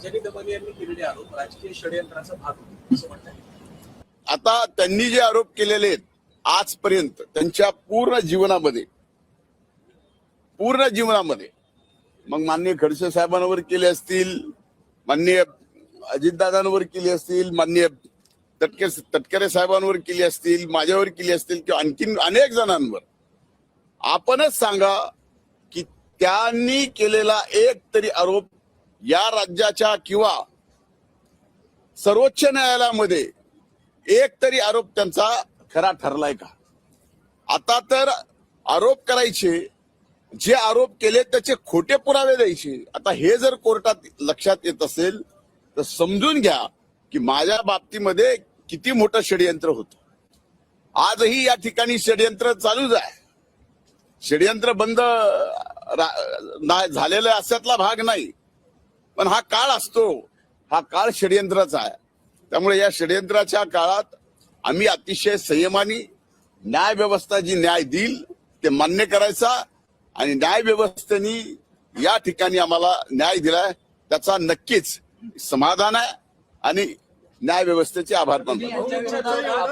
अंजनी दमनी यांनी केलेले आरोप राजकीय षडयंत्राचा भाग होते असं म्हणतात. आता त्यांनी जे आरोप केलेले आहेत आजपर्यंत त्यांच्या पूर्ण जीवनामध्ये मग माननीय खडसे साहेबांवर केले असतील, माननीय अजितदादांवर केली असतील, माननीय तटकरे साहेबांवर केली असतील, माझ्यावर केली असतील किंवा आणखीन अनेक जणांवर, आपणच सांगा की त्यांनी केलेला एक तरी आरोप या राज्याच्या किंवा सर्वोच्च न्यायालयामध्ये एक तरी आरोप त्यांचा खरा ठरलाय का? आता तर आरोप करायचे, जे आरोप केले त्याचे खोटे पुरावे द्यायचे. आता हे जर कोर्टात लक्षात येत असेल तर समजून घ्या की माझ्या बाबतीमध्ये किती मोठं षडयंत्र होतं. आजही या ठिकाणी षडयंत्र चालूच आहे. षडयंत्र बंद झालेला अशातला भाग नाही, पण हा काळ असतो, हा काळ षडयंत्राचा आहे. त्यामुळे या षडयंत्राच्या काळात आम्ही अतिशय संयमाने न्याय व्यवस्था जी न्याय देईल ते मान्य करायचा आणि न्याय व्यवस्थेने या ठिकाणी आम्हाला न्याय दिलाय त्याचा नक्कीच समाधान आहे आणि न्याय व्यवस्थेचे आभार मानतो.